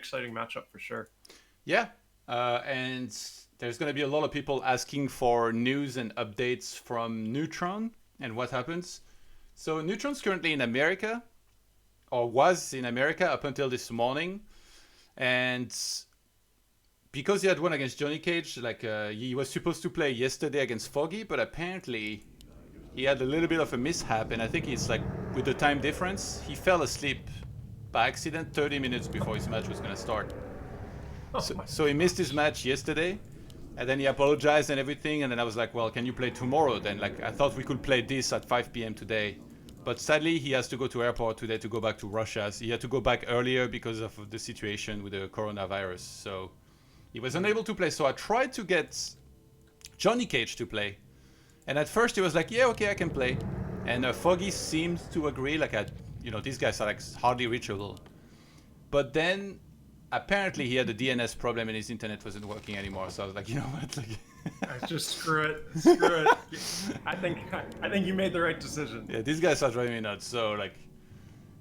exciting matchup for sure. Yeah, and there's going to be a lot of people asking for news and updates from Neutron and what happens. So Neutron's currently in America, or was in America up until this morning, and because he had won against Johnny Cage, like he was supposed to play yesterday against Foggy, but apparently he had a little bit of a mishap, and I think it's like with the time difference, he fell asleep by accident 30 minutes before his match was going to start. Oh my So he missed his match yesterday, and then he apologized and everything, and then I was like, well, can you play tomorrow then? Like, I thought we could play this at 5 p.m. today. But sadly, he has to go to airport today to go back to Russia. So he had to go back earlier because of the situation with the coronavirus. So he was unable to play. So I tried to get Johnny Cage to play. And at first he was like, yeah, okay, I can play. And Foggy seemed to agree, like, these guys are like hardly reachable. But then apparently he had a DNS problem and his internet wasn't working anymore. So I was like, you know what? Like, just screw it. Screw it. I think you made the right decision. Yeah, these guys are driving me nuts. So like,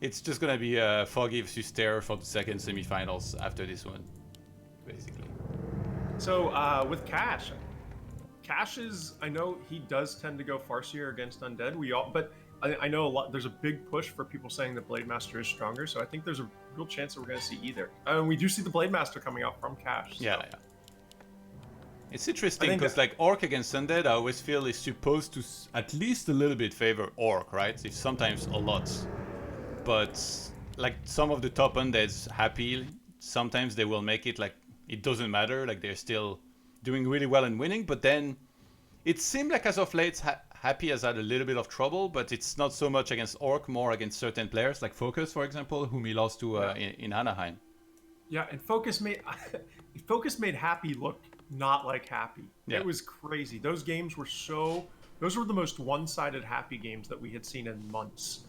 it's just gonna be Foggy vs Terror for the second semifinals after this one, basically. So with Cash is, I know he does tend to go farsier against Undead. But I know a lot. There's a big push for people saying that Blade Master is stronger. So I think there's a real chance that we're going to see either. And we do see the Blade Master coming out from Cash. So. Yeah. It's interesting because like Orc against Undead, I always feel is supposed to at least a little bit favor Orc, right? It's sometimes a lot. But like some of the top Undeads happy, sometimes they will make it like it doesn't matter. Like they're still doing really well and winning. But then it seemed like as of late, Happy has had a little bit of trouble, but it's not so much against Orc, more against certain players, like Focus, for example, whom he lost to in Anaheim. Yeah, and Focus made Happy look not like Happy. Yeah. It was crazy. Those games were those were the most one-sided Happy games that we had seen in months.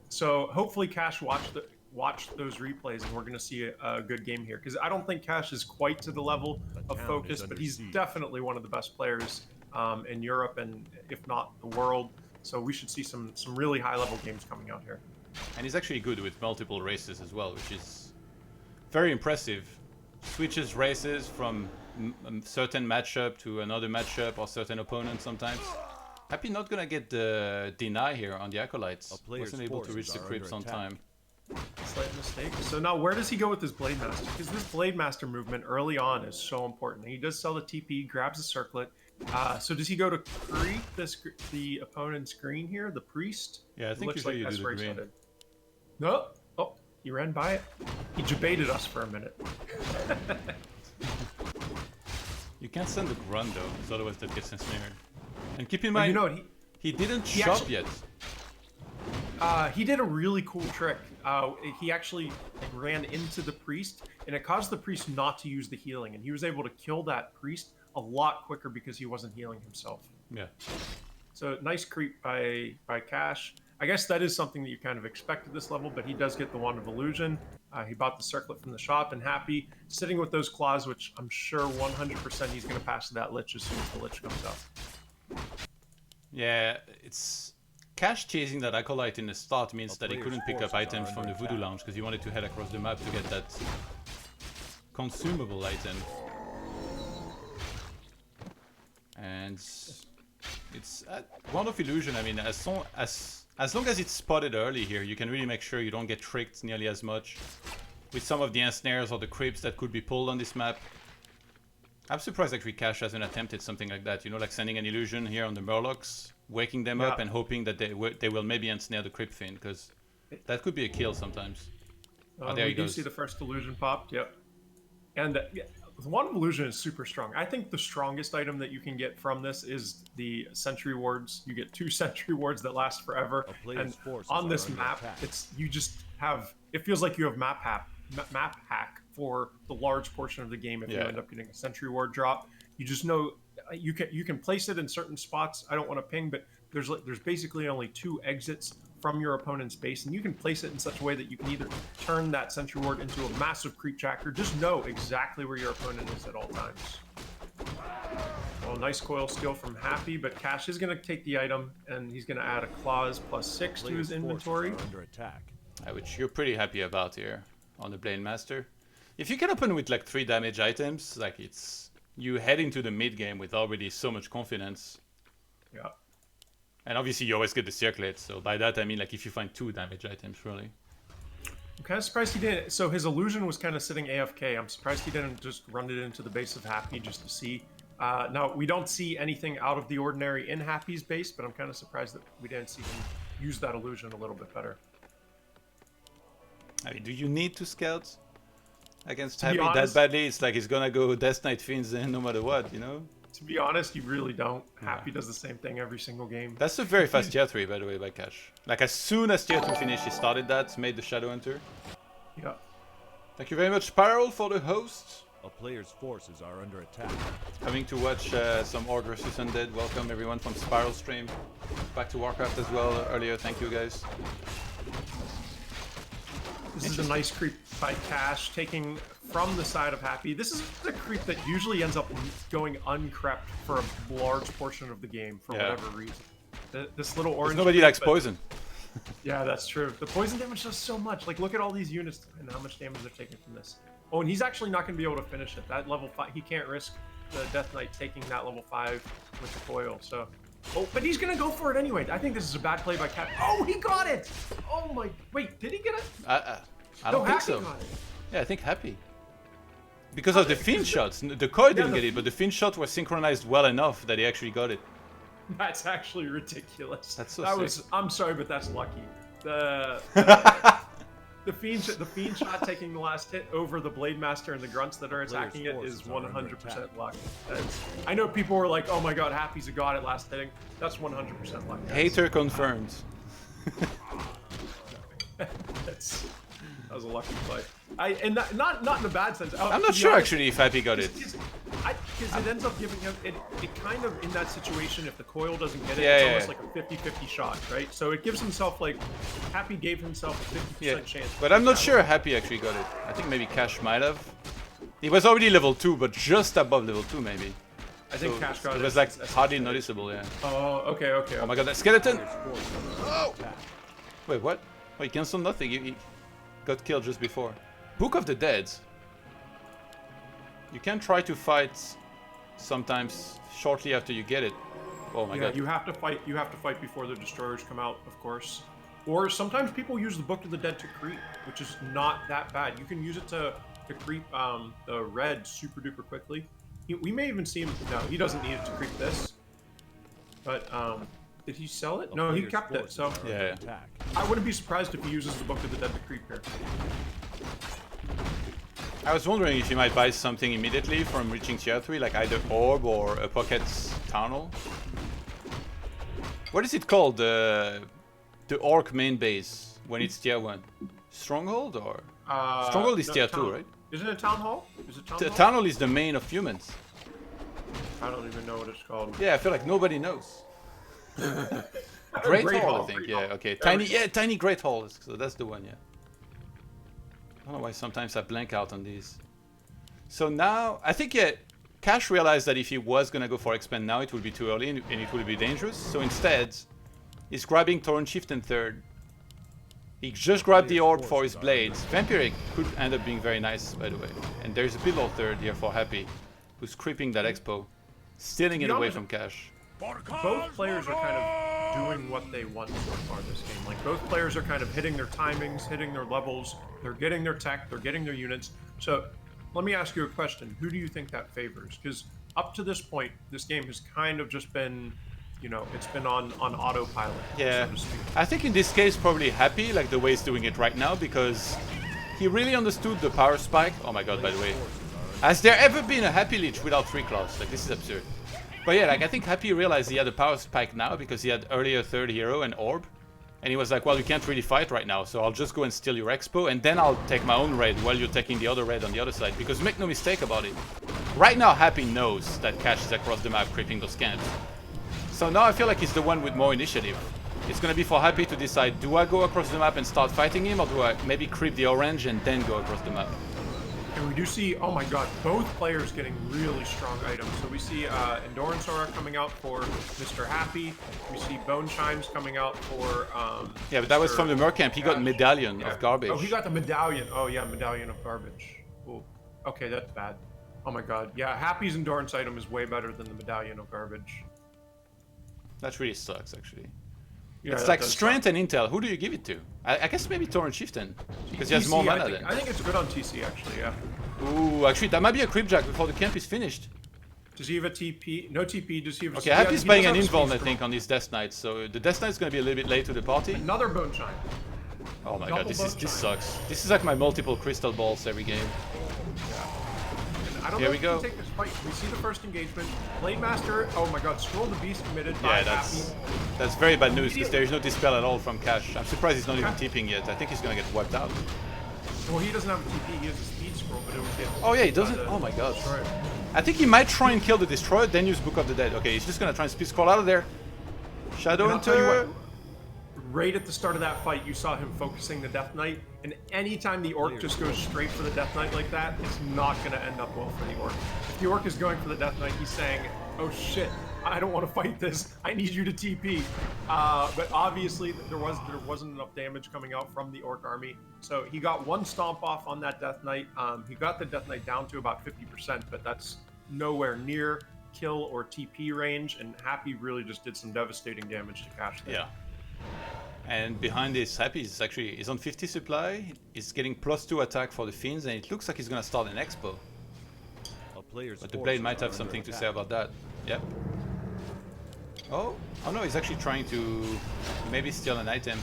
So hopefully Cash watched those replays and we're going to see a good game here, because I don't think Cash is quite to the level of Focus, but he's definitely one of the best players in Europe and if not the world. So we should see some really high-level games coming out here. And he's actually good with multiple races as well, which is very impressive. Switches races from a certain matchup to another matchup or certain opponent sometimes. Happy not gonna get the deny here on the Acolytes. Wasn't able to reach the crypts on time. Slight mistake. So now where does he go with his Blade Master? Because this Blade Master movement early on is so important. He does sell the TP, grabs a circlet. So does he go to creep the opponent's green here, the Priest? Yeah, I think usually you do the green. No. Oh, he ran by it. He debated us for a minute. You can't send the Grunt though, because otherwise that gets ensnared. And keep in mind, you know, he didn't shop yet. He did a really cool trick. He actually ran into the Priest, and it caused the Priest not to use the healing, and he was able to kill that Priest a lot quicker because he wasn't healing himself. Yeah. So nice creep by Cash. I guess that is something that you kind of expect at this level, but he does get the Wand of Illusion. He bought the circlet from the shop, and Happy sitting with those claws, which I'm sure 100% he's going to pass to that Lich as soon as the Lich comes up. Yeah, it's Cash chasing that Acolyte in the start means that he couldn't pick up items from the Voodoo Lounge because he wanted to head across the map to get that consumable item. And it's Wand of Illusion. I mean, as long as it's spotted early here, you can really make sure you don't get tricked nearly as much with some of the ensnares or the creeps that could be pulled on this map. I'm surprised actually Cash hasn't attempted something like that, you know, like sending an illusion here on the Murlocs, waking them up and hoping that they will maybe ensnare the Crypt Fiend, because that could be a kill sometimes. There you go. You see the first illusion popped, yep. And the Wand of Illusion is super strong. I think the strongest item that you can get from this is the Sentry Wards. You get 2 Sentry Wards that last forever. And on this map, it feels like you have map hack for the large portion of the game if you end up getting a Sentry Ward drop. You just know you can place it in certain spots. I don't want to ping, but there's basically only 2 exits from your opponent's base, and you can place it in such a way that you can either turn that Sentry Ward into a massive creep jacker. Just know exactly where your opponent is at all times. Well, nice coil steal from Happy, but Cash is going to take the item, and he's going to add a Claws +6 to his inventory. Which you're pretty happy about here on the Blade Master. If you can open with like 3 damage items, like it's you head into the mid game with already so much confidence. Yeah. And obviously you always get the circlet, so by that I mean like if you find 2 damage items, really. I'm kind of surprised he didn't. So his illusion was kind of sitting AFK. I'm surprised he didn't just run it into the base of Happy just to see. Now, we don't see anything out of the ordinary in Happy's base, but I'm kind of surprised that we didn't see him use that illusion a little bit better. I mean, do you need to scout against To Happy be honest, that badly? It's like he's gonna go Death Knight Fiends in no matter what, you know? To be honest, you really don't. Happy does the same thing every single game. That's a very fast tier 3, by the way, by Cash. Like, as soon as tier 2 finished, he started that, made the Shadow Hunter. Yeah. Thank you very much, Spiral, for the host. A player's forces are under attack. Coming to watch some Orc vs Undead. Welcome everyone from Spiral stream. Back to Warcraft as well earlier. Thank you guys. This is a nice creep by Cash, taking from the side of Happy. This is a creep that usually ends up going uncrept for a large portion of the game for whatever reason. This little orange. Nobody likes poison. Yeah, that's true. The poison damage does so much. Like, look at all these units and how much damage they're taking from this. Oh, and he's actually not going to be able to finish it. That level 5, he can't risk the Death Knight taking that level 5 with the coil. So, oh, but he's going to go for it anyway. I think this is a bad play by Cat. Oh, he got it! Oh my, wait, did he get it? I don't think so. Got it. Yeah, I think Happy. Because of the Fiend shots. The Koi didn't get it, but the Fiend shots were synchronized well enough that he actually got it. That's actually ridiculous. That's so sick. I'm sorry, but that's lucky. The fiend shot taking the last hit over the Blade Master and the grunts that are attacking it is 100% luck. I know people were like, "Oh my God, Happy's a god at last hitting." That's 100% luck. Guys. Hater confirmed. That was a lucky play. And not in a bad sense. I'm not sure actually if Happy got it. Because it ends up giving him it kind of in that situation. If the coil doesn't get it, it's almost like a 50-50 shot, right? So it gives himself like Happy gave himself a 50% chance. But I'm not sure Happy actually got it. I think maybe Cash might have. He was already level 2, but just above level 2 maybe. I think Cash got it. It was like hardly noticeable, yeah. Oh, okay. Oh my God, that skeleton! Oh! Wait, what? Oh, he cancelled nothing. He got killed just before. Book of the Dead. You can try to fight sometimes shortly after you get it. Oh my God. You have to fight. You have to fight before the destroyers come out, of course. Or sometimes people use the Book of the Dead to creep, which is not that bad. You can use it to creep the red super duper quickly. We may even see him. No, he doesn't need it to creep this. But did he sell it? No, he kept it. So yeah. I wouldn't be surprised if he uses the Book of the Dead to creep here. I was wondering if you might buy something immediately from reaching tier 3, like either Orb or a Pocket Town Hall. What is it called? The Orc main base when it's tier 1? Stronghold or? Stronghold is tier 2, right? Isn't it Town Hall? Is it Town Hall? Town Hall is the main of humans. I don't even know what it's called. Yeah, I feel like nobody knows. Great Hall, I think. Yeah, okay. Tiny Great Hall. So that's the one, yeah. I don't know why sometimes I blank out on these. So now, I think, yeah, Cash realized that if he was going to go for expand now, it would be too early and it would be dangerous. So instead, he's grabbing Torrent Shift and third. He just grabbed the Orb for his blades. Vampiric could end up being very nice, by the way. And there's a Pillow third here for Happy, who's creeping that Expo, stealing it away from Cash. Both players are kind of doing what they want so far this game. Like, both players are kind of hitting their timings, hitting their levels, they're getting their tech, they're getting their units. So, let me ask you a question. Who do you think that favors? Because up to this point, this game has kind of just been, you know, it's been on autopilot. Yeah, so to speak. I think in this case, probably Happy, like the way he's doing it right now, because he really understood the power spike. Oh my God, by the way. Has there ever been a Happy Lich without 3 claws? Like, this is absurd. But yeah, like I think Happy realized he had a power spike now because he had earlier third hero and Orb. And he was like, well, you can't really fight right now, so I'll just go and steal your Expo, and then I'll take my own raid while you're taking the other raid on the other side. Because make no mistake about it, right now Happy knows that Cash is across the map creeping those camps. So now I feel like he's the one with more initiative. It's gonna be for Happy to decide, do I go across the map and start fighting him, or do I maybe creep the orange and then go across the map? And we do see, oh my God, both players getting really strong items. So we see Endurance Aura coming out for Mr. Happy. We see Bone Chimes coming out for yeah, but that was from the Mercamp. He got Medallion of Garbage. Oh, he got the Medallion. Oh yeah, Medallion of Garbage. Ooh. Okay, that's bad. Oh my god. Yeah, Happy's endurance item is way better than the medallion of garbage. That really sucks, actually. Yeah, It's that like does strength suck. and intel. Who do you give it to? I guess maybe Torrent Chieftain, because he has more TC, mana I think it's good on TC actually. Yeah. Ooh, actually, that might be a creep jack before the camp is finished. Does he have a TP? No TP. Does he have? Okay, yeah, Happy's he buying does an have a invuln, speed I think, scroll. on his Death Knight, so the Death Knight's gonna be a little bit late to the party. Another bone chime. Oh my Double god, this bone chime. sucks. This is like my multiple crystal balls every game. And I don't Here know we if go. we can take this fight. We see the first engagement. Blade Master. Oh my god, Scroll the Beast committed by Yeah, Happy. that's very bad news because there is no dispel at all from Cash. I'm surprised he's not even TPing yet. I think he's gonna get wiped out. Well, he doesn't have a TP. He has a speed scroll, but it would get. Oh yeah, he doesn't. Oh my god. Destroyed. I think he might try and kill the Destroyer, then use Book of the Dead. Okay, he's just gonna try and speed scroll out of there. Shadow And I'll tell you Hunter. what, right at the start of that fight, you saw him focusing the Death Knight, and anytime the Orc just goes straight for the Death Knight like that, it's not going to end up well for the Orc. If the Orc is going for the Death Knight, he's saying, oh shit, I don't want to fight this, I need you to TP. But obviously, there wasn't enough damage coming out from the Orc army, so he got one stomp off on that Death Knight. He got the Death Knight down to about 50%, but that's nowhere near kill or TP range, and Happy really just did some devastating damage to Cash there. Yeah. And behind this, Happy is actually he's on 50 supply. He's getting +2 attack for the Fiends, and it looks like he's gonna start an Expo. A player's But the Blade forces might are have under something to attack. say about that. Yep. Oh no, he's actually trying to maybe steal an item.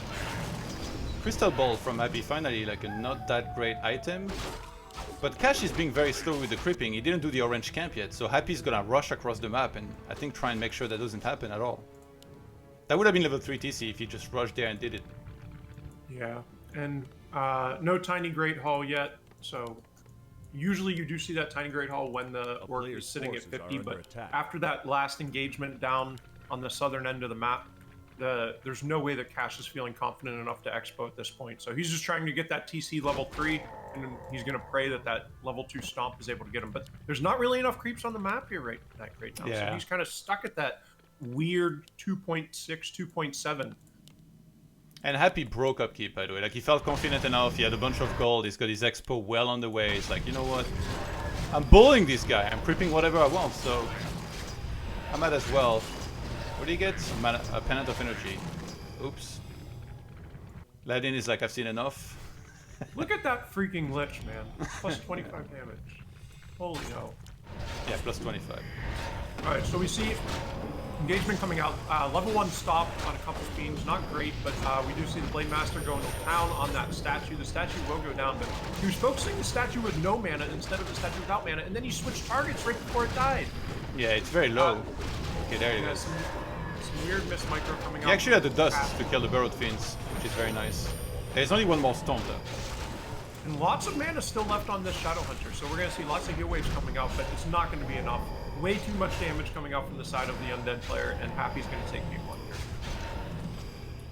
Crystal Ball from Happy, finally, like a not that great item. But Cash is being very slow with the creeping. He didn't do the orange camp yet, so Happy's gonna rush across the map and I think try and make sure that doesn't happen at all. That would have been level 3 TC if he just rushed there and did it. Yeah, and no Tiny Great Hall yet, so usually you do see that Tiny Great Hall when the Orc is player's sitting at forces are 50, under but attack. after that last engagement down on the southern end of the map, there's no way that Cash is feeling confident enough to expo at this point, so he's just trying to get that TC level 3, and then he's going to pray that that level 2 stomp is able to get him, but there's not really enough creeps on the map here right now, so Yeah. he's kind of stuck at that weird 2.6, 2.7. And Happy broke upkeep, by the way. Like, he felt confident enough, he had a bunch of gold, he's got his expo well on the way. He's like, you know what? I'm bullying this guy, I'm creeping whatever I want, so I might as well. What do you get? A Pennant of Energy. Oops. Ladin is like, I've seen enough. Look at that freaking Lich, man. Plus 25 damage. Holy hell. Yeah, plus 25. Alright, so we see engagement coming out. Level 1 stop on a couple Fiends. Not great, but we do see the Blade Master going to town on that statue. The statue will go down, but he was focusing the statue with no mana instead of the statue without mana, and then he switched targets right before it died. Yeah, it's very low. Okay, there you go. Some weird miss micro coming out. He actually had the dust to kill the Burrowed Fiends, which is very nice. There's only one more Storm though. And lots of mana still left on this Shadow Hunter, so we're going to see lots of heal waves coming out, but it's not going to be enough. Way too much damage coming out from the side of the undead player, and Happy's going to take game 1 here.